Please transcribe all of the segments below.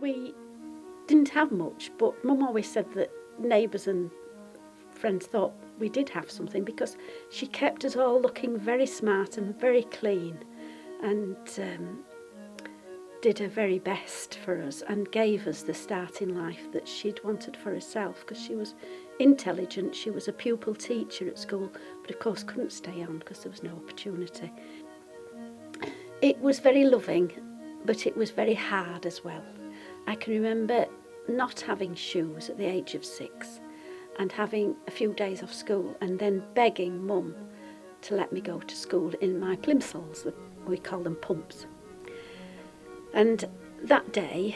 We didn't have much, but Mum always said that neighbours and friends thought we did have something, because she kept us all looking very smart and very clean, and did her very best for us and gave us the start in life that she'd wanted for herself, because she was intelligent. She was a pupil teacher at school, but of course couldn't stay on because there was no opportunity. It was very loving, but it was very hard as well. I can remember not having shoes at the age of 6 and having a few days off school, and then begging Mum to let me go to school in my plimsolls. We call them pumps. And that day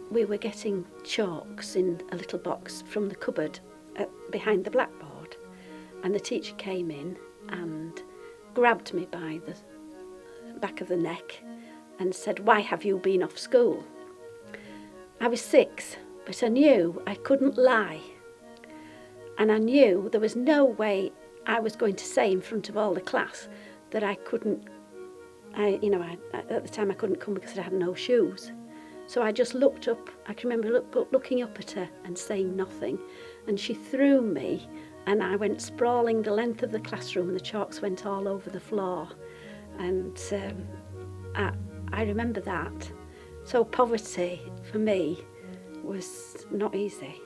we were getting chalks in a little box from the cupboard behind the blackboard, and the teacher came in and grabbed me by the back of the neck and said, "Why have you been off school?" I was 6, but I knew I couldn't lie, and I knew there was no way I was going to say in front of all the class that I couldn't. At the time I couldn't come because I had no shoes. So I just looked up. I can remember looking up at her and saying nothing, and she threw me, and I went sprawling the length of the classroom, and the chalks went all over the floor. And I remember that. So poverty for me was not easy.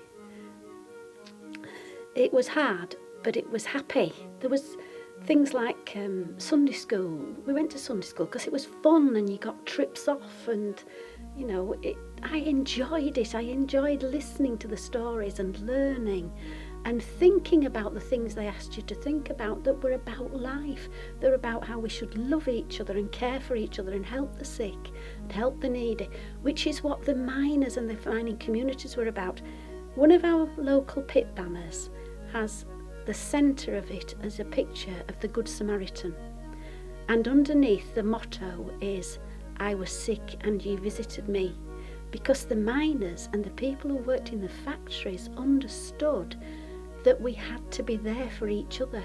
It was hard, but it was happy. There was things like Sunday school. We went to Sunday school because it was fun, and you got trips off, and I enjoyed it. I enjoyed listening to the stories and learning and thinking about the things they asked you to think about that were about life. They're about how we should love each other and care for each other and help the sick and help the needy, which is what the miners and the mining communities were about. One of our local pit banners has the centre of it as a picture of the Good Samaritan, and underneath the motto is, "I was sick and ye visited me," because the miners and the people who worked in the factories understood that we had to be there for each other.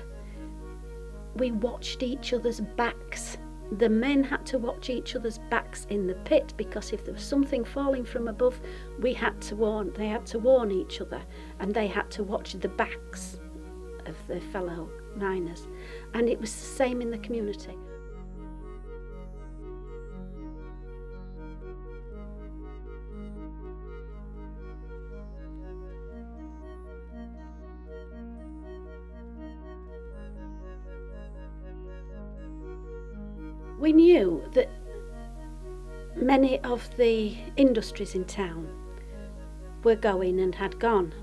We watched each other's backs. The men had to watch each other's backs in the pit, because if there was something falling from above, they had to warn each other, and they had to watch the backs of their fellow miners. And it was the same in the community. We knew that many of the industries in town were going and had gone.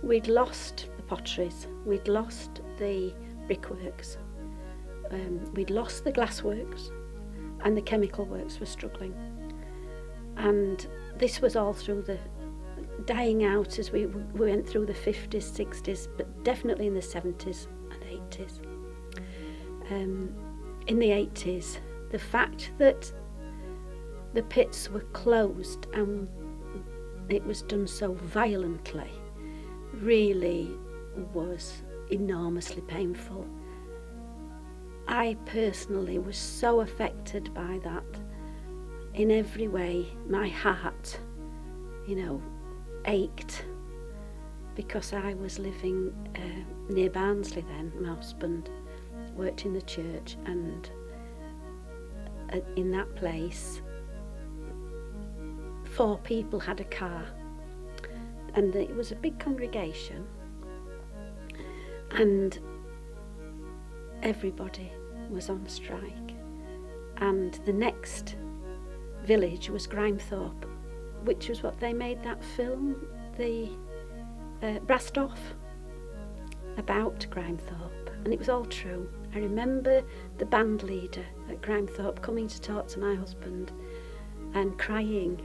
We'd lost the potteries, we'd lost the brickworks, we'd lost the glassworks, and the chemical works were struggling. And this was all through the dying out as we went through the 50s, 60s, but definitely in the 70s and 80s. In the 80s, the fact that the pits were closed and it was done so violently really was enormously painful. I personally was so affected by that in every way. My heart, ached, because I was living near Barnsley then. My husband worked in the church, and in that place 4 people had a car, and it was a big congregation, and everybody was on strike. And the next village was Grimethorpe, which was what they made that film, the Brastoff, about Grimethorpe, and it was all true. I remember the band leader at Grimethorpe coming to talk to my husband and crying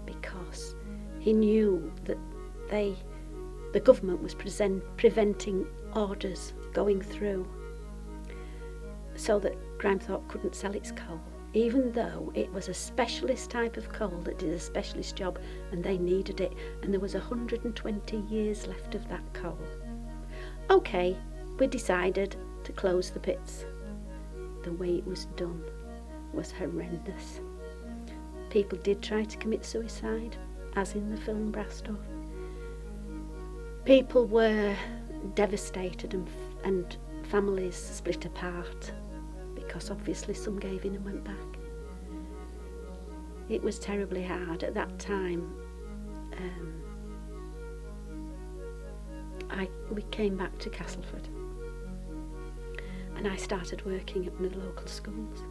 because he knew that the government was preventing orders going through so that Grimethorpe couldn't sell its coal, even though it was a specialist type of coal that did a specialist job, and they needed it, and there was 120 years left of that coal. Okay, we decided to close the pits. The way it was done was horrendous. people did try to commit suicide, as in the film Brastoff. People were devastated and families split apart because obviously some gave in and went back. It was terribly hard at that time. We came back to Castleford and I started working at one of the local schools.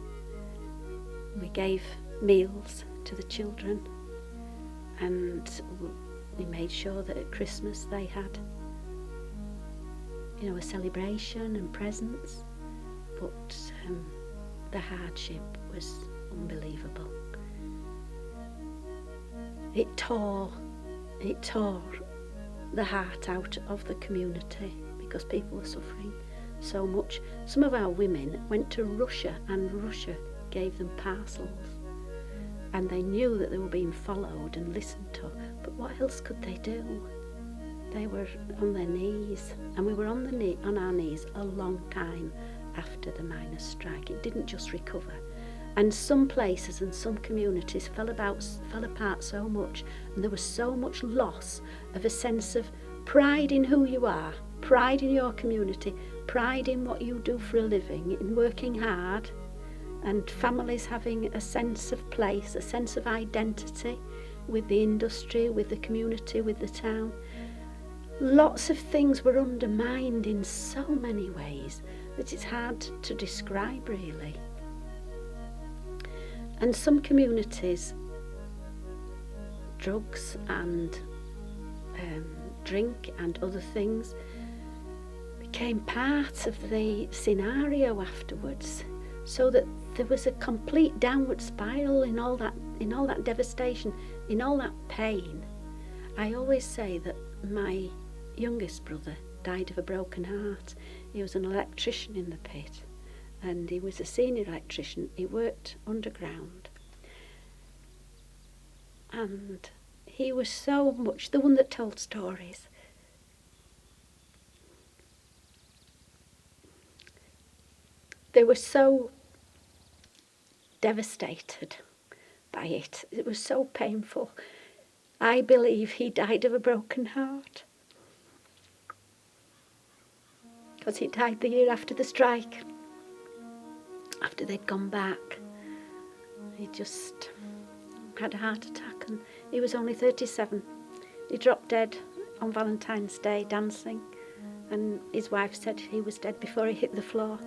We gave meals to the children and we made sure that at Christmas they had, a celebration and presents, but the hardship was unbelievable. It tore the heart out of the community because people were suffering so much. Some of our women went to Russia and Russia gave them parcels and they knew that they were being followed and listened to, but what else could they do? They were on their knees, and we were on our knees a long time after the miners' strike. It didn't just recover. And some places and some communities fell apart so much, and there was so much loss of a sense of pride in who you are, pride in your community, pride in what you do for a living, in working hard, and families having a sense of place, a sense of identity with the industry, with the community, with the town. Lots of things were undermined in so many ways that it's hard to describe really. And some communities, drugs and drink and other things became part of the scenario afterwards, so that there was a complete downward spiral in all that devastation, in all that pain. I always say that my youngest brother died of a broken heart. He was an electrician in the pit and he was a senior electrician. He worked underground and he was so much the one that told stories. They were so devastated by it. It was so painful. I believe he died of a broken heart. Because he died the year after the strike, after they'd gone back. He just had a heart attack and he was only 37. He dropped dead on Valentine's Day dancing, and his wife said he was dead before he hit the floor.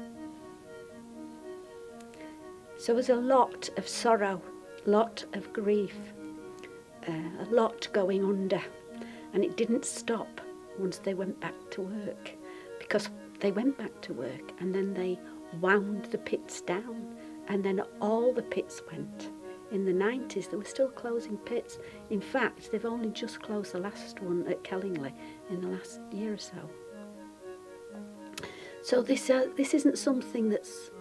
So there was a lot of sorrow, a lot of grief, a lot going under, and it didn't stop once they went back to work, because they went back to work and then they wound the pits down, and then all the pits went. In the 90s they were still closing pits. In fact, they've only just closed the last one at Kellingley in the last year or so. So this isn't something that's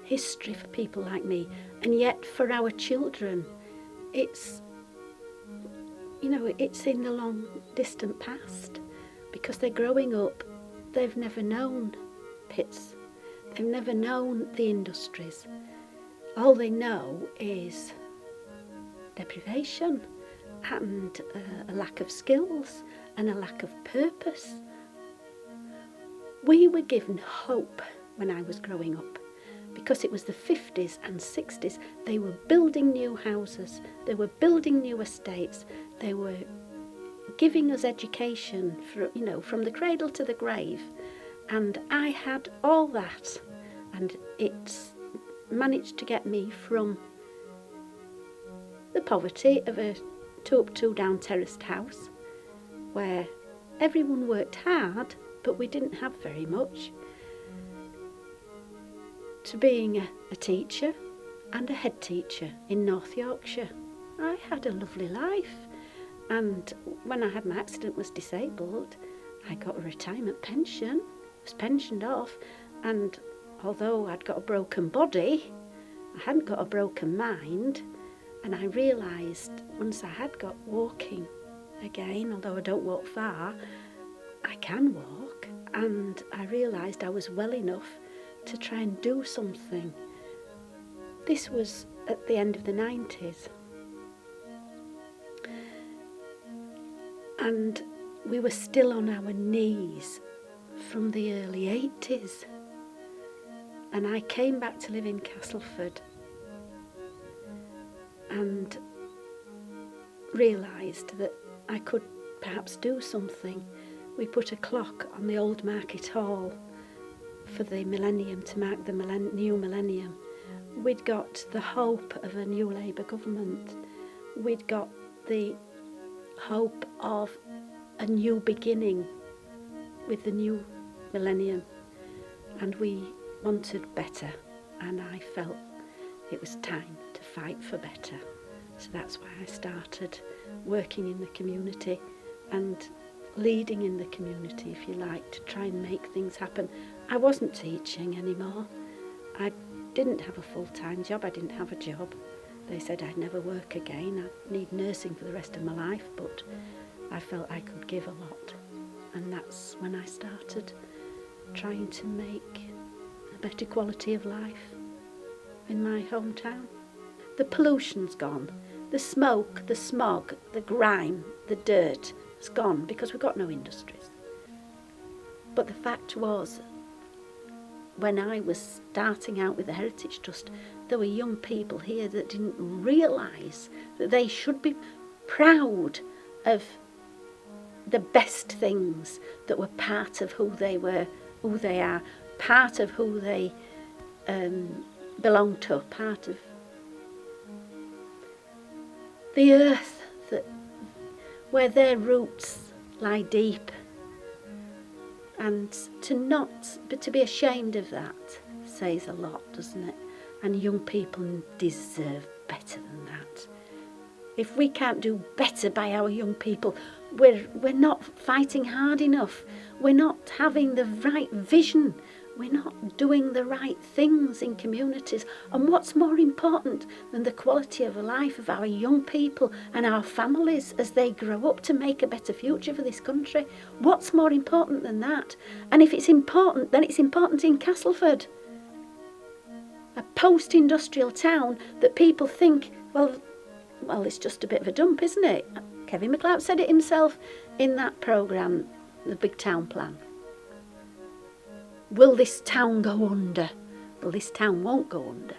history for people like me, and yet for our children it's it's in the long distant past, because they're growing up. They've never known pits. They've never known the industries. All they know is deprivation and a lack of skills and a lack of purpose. We were given hope when I was growing up, because it was the 50s and 60s. They were building new houses, they were building new estates, they were giving us education from the cradle to the grave, and I had all that, and it's managed to get me from the poverty of a 2-up 2-down terraced house where everyone worked hard but we didn't have very much, to being a teacher and a head teacher in North Yorkshire. I had a lovely life, and when I had my accident, was disabled, I got a retirement pension, was pensioned off, and although I'd got a broken body, I hadn't got a broken mind. And I realised once I had got walking again, although I don't walk far, I can walk, and I realised I was well enough to try and do something. This was at the end of the 90s. And we were still on our knees from the early 80s. And I came back to live in Castleford and realised that I could perhaps do something. We put a clock on the old market hall for the millennium, to mark the new millennium. We'd got the hope of a new Labour government. We'd got the hope of a new beginning with the new millennium, and we wanted better, and I felt it was time to fight for better. So that's why I started working in the community and leading in the community, if you like, to try and make things happen. I wasn't teaching anymore. I didn't have a full-time job. I didn't have a job. They said I'd never work again. I'd need nursing for the rest of my life, but I felt I could give a lot. And that's when I started trying to make a better quality of life in my hometown. The pollution's gone. The smoke, the smog, the grime, the dirt has gone because we've got no industries. But the fact was, when I was starting out with the Heritage Trust, there were young people here that didn't realise that they should be proud of the best things that were part of who they were, who they are, part of who they belong to, part of the earth that where their roots lie deep. And to be ashamed of that says a lot, doesn't it? And young people deserve better than that. If we can't do better by our young people, we're not fighting hard enough. We're not having the right vision. We're not doing the right things in communities. And what's more important than the quality of life of our young people and our families as they grow up to make a better future for this country? What's more important than that? And if it's important, then it's important in Castleford, a post-industrial town that people think, well, it's just a bit of a dump, isn't it? Kevin MacLeod said it himself in that programme, The Big Town Plan. Will this town go under? Well, this town won't go under,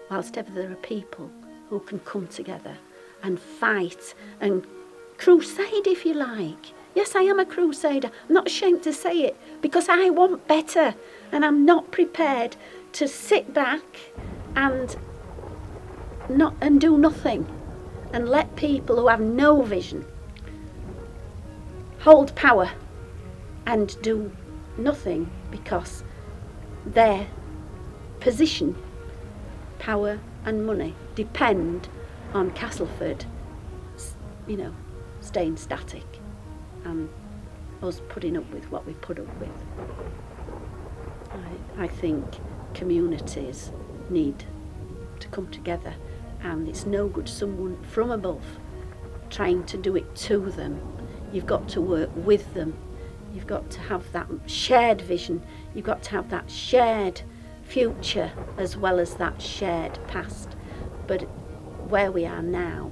whilst ever there are people who can come together and fight and crusade, if you like. Yes, I am a crusader. I'm not ashamed to say it, because I want better, and I'm not prepared to sit back and do nothing and let people who have no vision hold power and do nothing, because their position, power and money depend on Castleford, staying static and us putting up with what we put up with. I think communities need to come together, and it's no good someone from above trying to do it to them. You've got to work with them. You've got to have that shared vision. You've got to have that shared future as well as that shared past. But where we are now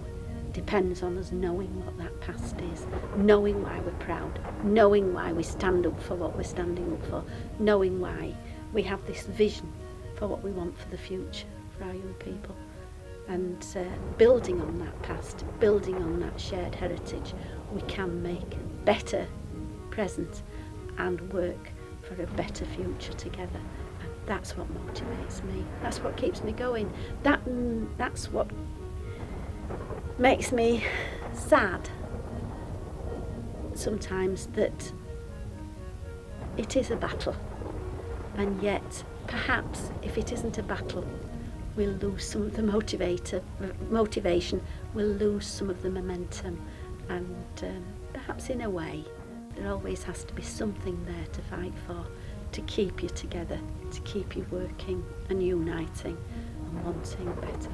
depends on us knowing what that past is, knowing why we're proud, knowing why we stand up for what we're standing up for, knowing why we have this vision for what we want for the future for our young people. And building on that past, building on that shared heritage, we can make a better present and work for a better future together. And that's what motivates me. That's what keeps me going. That's what makes me sad sometimes, that it is a battle, and yet perhaps if it isn't a battle, we'll lose some of the motivation, we'll lose some of the momentum, and perhaps in a way there always has to be something there to fight for, to keep you together, to keep you working and uniting and wanting better.